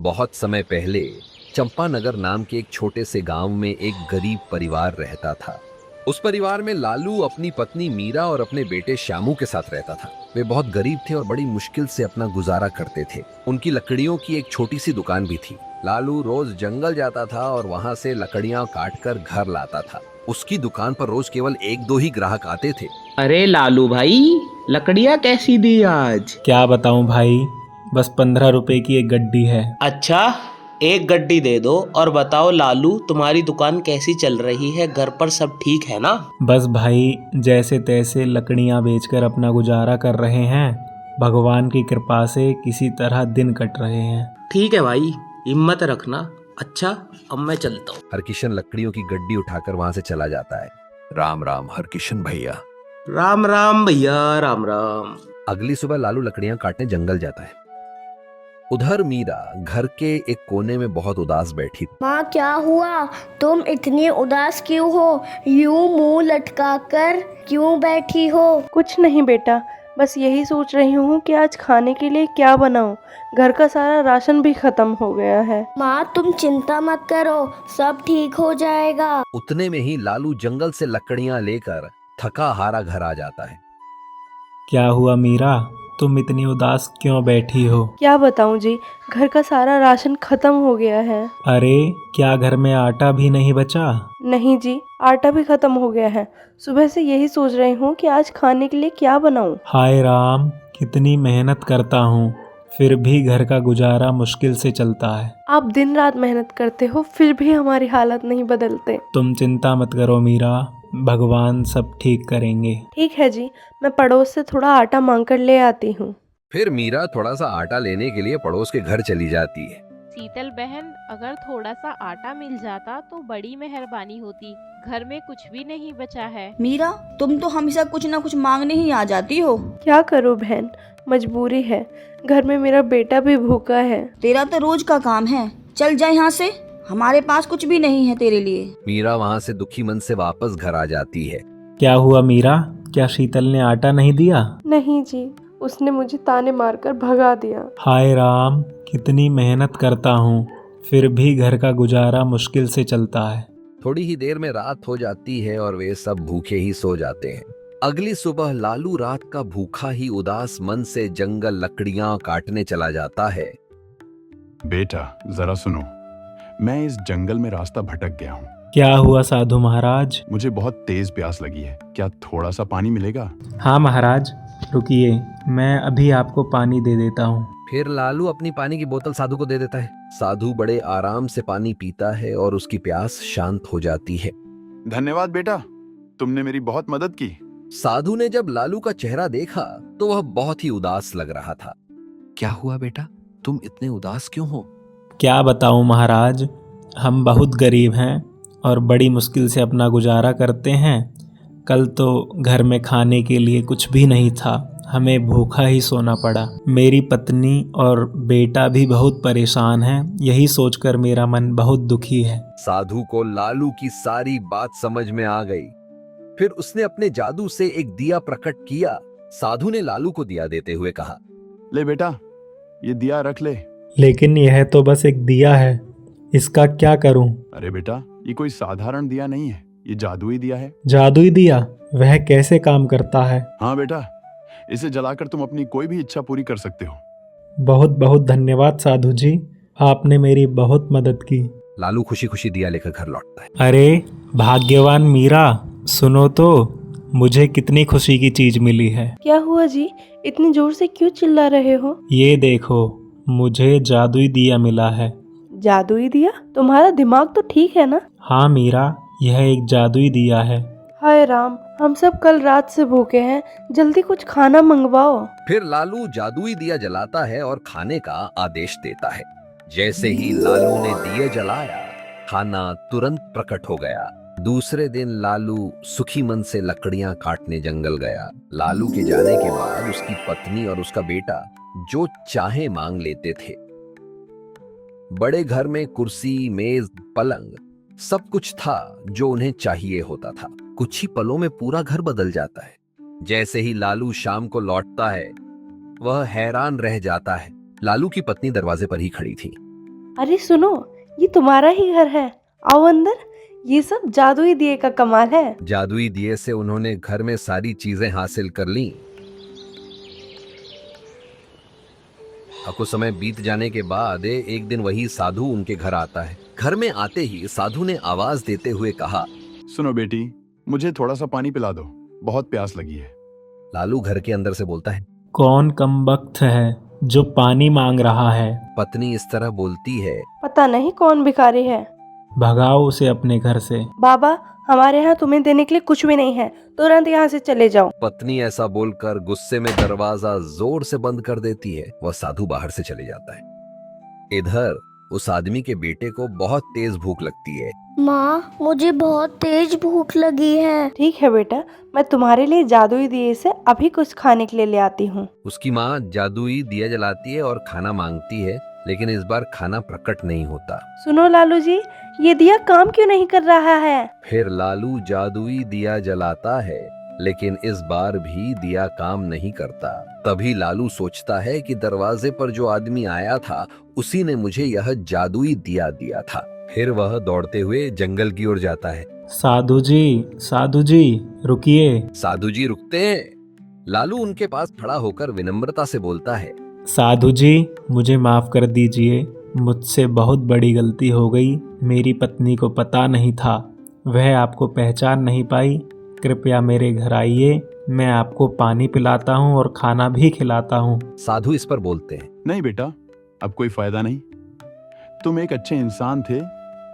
बहुत समय पहले चंपानगर नाम के एक छोटे से गांव में एक गरीब परिवार रहता था। उस परिवार में लालू अपनी पत्नी मीरा और अपने बेटे श्यामू के साथ रहता था। वे बहुत गरीब थे और बड़ी मुश्किल से अपना गुजारा करते थे। उनकी लकड़ियों की एक छोटी सी दुकान भी थी। लालू रोज जंगल जाता था और वहाँ से लकड़ियाँ काट कर घर लाता था। उसकी दुकान पर रोज केवल एक दो ही ग्राहक आते थे। अरे लालू भाई, लकड़ियाँ कैसी दी आज? क्या बताऊं भाई, बस 15 रुपए की एक गड्डी है। अच्छा, एक गड्डी दे दो। और बताओ लालू, तुम्हारी दुकान कैसी चल रही है? घर पर सब ठीक है ना? बस भाई, जैसे तैसे लकड़ियां बेचकर अपना गुजारा कर रहे हैं। भगवान की कृपा से किसी तरह दिन कट रहे हैं। ठीक है भाई, हिम्मत रखना। अच्छा, अब मैं चलता हूँ। हरकिशन लकड़ियों की गड्डी उठाकर वहाँ से चला जाता है। राम राम हरकिशन भैया। राम राम भैया, राम राम। अगली सुबह लालू लकड़ियां काटने जंगल जाता है। उधर मीरा घर के एक कोने में बहुत उदास बैठी थी। माँ, क्या हुआ? तुम इतनी उदास क्यों हो? यूं मुंह लटका कर क्यों बैठी हो? कुछ नहीं बेटा, बस यही सोच रही हूँ कि आज खाने के लिए क्या बनाऊँ। घर का सारा राशन भी खत्म हो गया है। माँ, तुम चिंता मत करो, सब ठीक हो जाएगा। उतने में ही लालू जंगल से लकड़ियां लेकर थका हारा घर आ जाता है। क्या हुआ मीरा, तुम इतनी उदास क्यों बैठी हो? क्या बताऊँ जी, घर का सारा राशन खत्म हो गया है। अरे, क्या घर में आटा भी नहीं बचा? नहीं जी, आटा भी खत्म हो गया है। सुबह से यही सोच रही हूँ कि आज खाने के लिए क्या बनाऊँ। हाय राम, कितनी मेहनत करता हूँ, फिर भी घर का गुजारा मुश्किल से चलता है। आप दिन रात मेहनत करते हो, फिर भी हमारी हालत नहीं बदलते। तुम चिंता मत करो मीरा, भगवान सब ठीक करेंगे। ठीक है जी, मैं पड़ोस से थोड़ा आटा मांग कर ले आती हूँ। फिर मीरा थोड़ा सा आटा लेने के लिए पड़ोस के घर चली जाती है। शीतल बहन, अगर थोड़ा सा आटा मिल जाता तो बड़ी मेहरबानी होती। घर में कुछ भी नहीं बचा है। मीरा, तुम तो हमेशा कुछ ना कुछ मांगने ही आ जाती हो। क्या करूँ बहन, मजबूरी है। घर में मेरा बेटा भी भूखा है। तेरा तो रोज का काम है, चल जा यहाँ से, हमारे पास कुछ भी नहीं है तेरे लिए। मीरा वहाँ से दुखी मन से वापस घर आ जाती है। क्या हुआ मीरा, क्या शीतल ने आटा नहीं दिया? नहीं जी, उसने मुझे ताने मारकर भगा दिया। हाय राम, कितनी मेहनत करता हूँ, फिर भी घर का गुजारा मुश्किल से चलता है। थोड़ी ही देर में रात हो जाती है और वे सब भूखे ही सो जाते हैं। अगली सुबह लालू रात का भूखा ही उदास मन से जंगल लकड़ियां काटने चला जाता है। बेटा जरा सुनो, मैं इस जंगल में रास्ता भटक गया हूँ। क्या हुआ साधु महाराज? मुझे बहुत तेज प्यास लगी है, क्या थोड़ा सा पानी मिलेगा? हाँ महाराज, रुकिए, मैं अभी आपको पानी दे देता हूँ। फिर लालू अपनी पानी की बोतल साधु को दे देता है। साधु बड़े आराम से पानी पीता है और उसकी प्यास शांत हो जाती है। धन्यवाद बेटा, तुमने मेरी बहुत मदद की। साधु ने जब लालू का चेहरा देखा तो वह बहुत ही उदास लग रहा था। क्या हुआ बेटा, तुम इतने उदास क्यों हो? क्या बताऊँ महाराज, हम बहुत गरीब हैं और बड़ी मुश्किल से अपना गुजारा करते हैं। कल तो घर में खाने के लिए कुछ भी नहीं था, हमें भूखा ही सोना पड़ा। मेरी पत्नी और बेटा भी बहुत परेशान हैं, यही सोचकर मेरा मन बहुत दुखी है। साधु को लालू की सारी बात समझ में आ गई। फिर उसने अपने जादू से एक दिया प्रकट किया। साधु ने लालू को दिया देते हुए कहा, ले बेटा, ये दिया रख ले। लेकिन यह तो बस एक दिया है, इसका क्या करूं? अरे बेटा, ये कोई साधारण दिया नहीं है, ये जादुई दिया है। जादुई दिया? वह कैसे काम करता है? हाँ बेटा, इसे जलाकर तुम अपनी कोई भी इच्छा पूरी कर सकते हो। बहुत बहुत धन्यवाद साधु जी, आपने मेरी बहुत मदद की। लालू खुशी खुशी दिया लेकर घर लौटता है। अरे भाग्यवान मीरा, सुनो तो, मुझे कितनी खुशी की चीज मिली है। क्या हुआ जी, इतनी जोर से क्यों चिल्ला रहे हो? ये देखो, मुझे जादुई दिया मिला है। जादुई दिया? तुम्हारा दिमाग तो ठीक है ना? हाँ मीरा, यह एक जादुई दिया है। हाय राम, हम सब कल रात से भूखे हैं, जल्दी कुछ खाना मंगवाओ। फिर लालू जादुई दिया जलाता है और खाने का आदेश देता है। जैसे ही लालू ने दिए जलाया, खाना तुरंत प्रकट हो गया। दूसरे दिन लालू सुखी मन से लकड़ियां काटने जंगल गया। लालू के जाने के बाद उसकी पत्नी और उसका बेटा जो चाहे मांग लेते थे। बड़े घर में कुर्सी, मेज, पलंग सब कुछ था जो उन्हें चाहिए होता था। कुछ ही पलों में पूरा घर बदल जाता है। जैसे ही लालू शाम को लौटता है, वह हैरान रह जाता है। लालू की पत्नी दरवाजे पर ही खड़ी थी। अरे सुनो, ये तुम्हारा ही घर है, आओ अंदर। ये सब जादुई दिए का कमाल है। जादुई दिए से उन्होंने घर में सारी चीजें हासिल कर लीं। कुछ समय बीत जाने के बाद एक दिन वही साधु उनके घर आता है। घर में आते ही साधु ने आवाज देते हुए कहा, सुनो बेटी, मुझे थोड़ा सा पानी पिला दो, बहुत प्यास लगी है। लालू घर के अंदर से बोलता है, कौन कमबख्त है जो पानी मांग रहा है? पत्नी इस तरह बोलती है, पता नहीं कौन भिखारी है। भगाओ उसे अपने घर से। बाबा, हमारे यहाँ तुम्हें देने के लिए कुछ भी नहीं है, तुरंत यहाँ से चले जाओ। पत्नी ऐसा बोलकर गुस्से में दरवाजा जोर से बंद कर देती है। वह साधु बाहर से चले जाता है। इधर उस आदमी के बेटे को बहुत तेज भूख लगती है। माँ, मुझे बहुत तेज भूख लगी है। ठीक है बेटा, मैं तुम्हारे लिए जादुई दिए से अभी कुछ खाने के लिए ले आती हूँ। उसकी माँ जादुई दिया जलाती है और खाना मांगती है, लेकिन इस बार खाना प्रकट नहीं होता। सुनो लालू जी, ये दिया काम क्यों नहीं कर रहा है? फिर लालू जादुई दिया जलाता है, लेकिन इस बार भी दिया काम नहीं करता। तभी लालू सोचता है कि दरवाजे पर जो आदमी आया था उसी ने मुझे यह जादुई दिया दिया था। फिर वह दौड़ते हुए जंगल की ओर जाता है। साधु जी रुकिए। साधु जी रुकते हैं। लालू उनके पास खड़ा होकर विनम्रता से बोलता है, साधु जी, मुझे माफ कर दीजिए, मुझसे बहुत बड़ी गलती हो गई। मेरी पत्नी को पता नहीं था, वह आपको पहचान नहीं पाई। कृपया मेरे घर आइए, मैं आपको पानी पिलाता हूँ और खाना भी खिलाता हूँ। साधु इस पर बोलते हैं, नहीं बेटा, अब कोई फायदा नहीं। तुम एक अच्छे इंसान थे,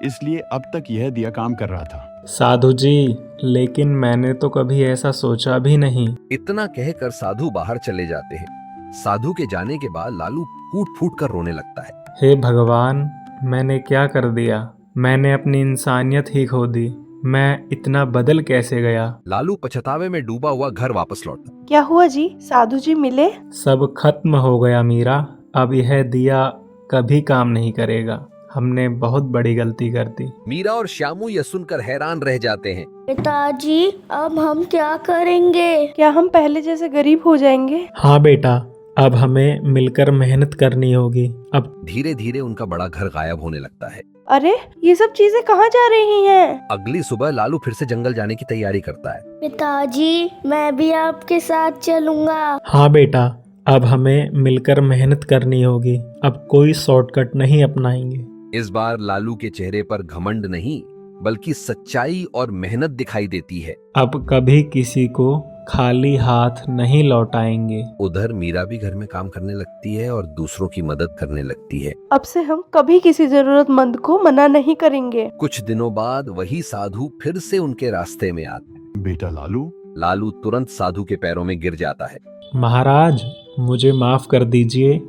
इसलिए अब तक यह दिया काम कर रहा था। साधु जी, लेकिन मैंने तो कभी ऐसा सोचा भी नहीं। इतना कहकर साधु बाहर चले जाते हैं। साधु के जाने के बाद लालू फूट फूट कर रोने लगता है। हे भगवान, मैंने क्या कर दिया? मैंने अपनी इंसानियत ही खो दी। मैं इतना बदल कैसे गया? लालू पछतावे में डूबा हुआ घर वापस लौटा। क्या हुआ जी, साधु जी मिले? सब खत्म हो गया मीरा। अब यह दिया कभी काम नहीं करेगा। हमने बहुत बड़ी गलती कर दी। मीरा और श्यामू यह सुनकर हैरान रह जाते हैं। पिताजी, अब हम क्या करेंगे? क्या हम पहले जैसे गरीब हो जाएंगे? हाँ बेटा, अब हमें मिलकर मेहनत करनी होगी। अब धीरे धीरे उनका बड़ा घर गायब होने लगता है। अरे, ये सब चीजें कहाँ जा रही हैं? अगली सुबह लालू फिर से जंगल जाने की तैयारी करता है। पिताजी, मैं भी आपके साथ चलूंगा। हाँ बेटा, अब हमें मिलकर मेहनत करनी होगी। अब कोई शॉर्टकट नहीं अपनाएंगे। इस बार लालू के चेहरे पर घमंड नहीं, बल्कि सच्चाई और मेहनत दिखाई देती है। अब कभी किसी को खाली हाथ नहीं लौटाएंगे। उधर मीरा भी घर में काम करने लगती है और दूसरों की मदद करने लगती है। अब से हम कभी किसी जरूरतमंद को मना नहीं करेंगे। कुछ दिनों बाद वही साधु फिर से उनके रास्ते में आता है। बेटा लालू, लालू तुरंत साधु के पैरों में गिर जाता है। महाराज, मुझे माफ कर दीजिए।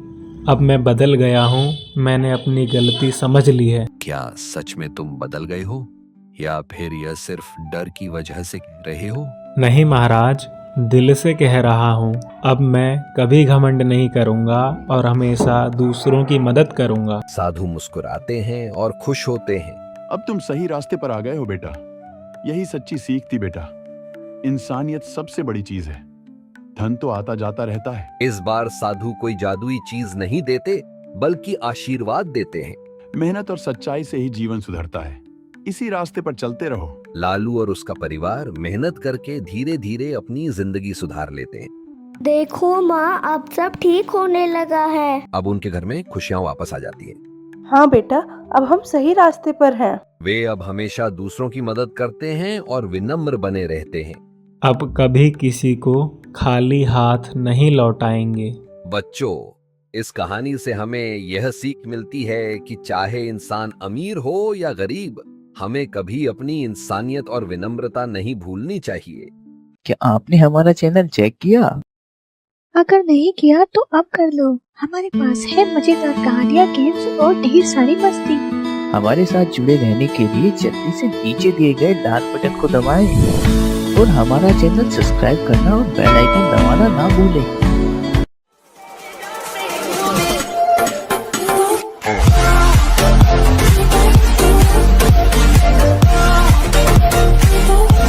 अब मैं बदल गया हूँ। मैंने अपनी गलती समझ ली है। क्या सच में तुम बदल गए हो, या फिर यह सिर्फ डर की वजह से कह रहे हो? नहीं महाराज, दिल से कह रहा हूँ। अब मैं कभी घमंड नहीं करूँगा और हमेशा दूसरों की मदद करूँगा। साधु मुस्कुराते हैं और खुश होते हैं। अब तुम सही रास्ते पर आ गए हो बेटा। यही सच्ची सीख थी बेटा। इंसानियत सबसे बड़ी चीज है। धन तो आता जाता रहता है। इस बार साधु कोई जादुई चीज नहीं देते, बल्कि आशीर्वाद देते हैं। मेहनत और सच्चाई से ही जीवन सुधरता है। इसी रास्ते पर चलते रहो। लालू और उसका परिवार मेहनत करके धीरे धीरे अपनी जिंदगी सुधार लेते हैं। देखो माँ, अब सब ठीक होने लगा है। अब उनके घर में खुशियाँ वापस आ जाती है। हाँ बेटा, अब हम सही रास्ते पर हैं। वे अब हमेशा दूसरों की मदद करते हैं और विनम्र बने रहते हैं। अब कभी किसी को खाली हाथ नहीं लौटाएंगे। बच्चों, इस कहानी से हमें यह सीख मिलती है कि चाहे इंसान अमीर हो या गरीब, हमें कभी अपनी इंसानियत और विनम्रता नहीं भूलनी चाहिए। क्या आपने हमारा चैनल चेक किया? अगर नहीं किया तो अब कर लो। हमारे पास है मजेदार कहानियाँ, गेम्स और ढेर सारी मस्ती। हमारे साथ जुड़े रहने के लिए जल्दी से नीचे दिए गए लाल बटन को दबाएं और हमारा चैनल सब्सक्राइब करना और बेल आइकन दबाना ना भूलें।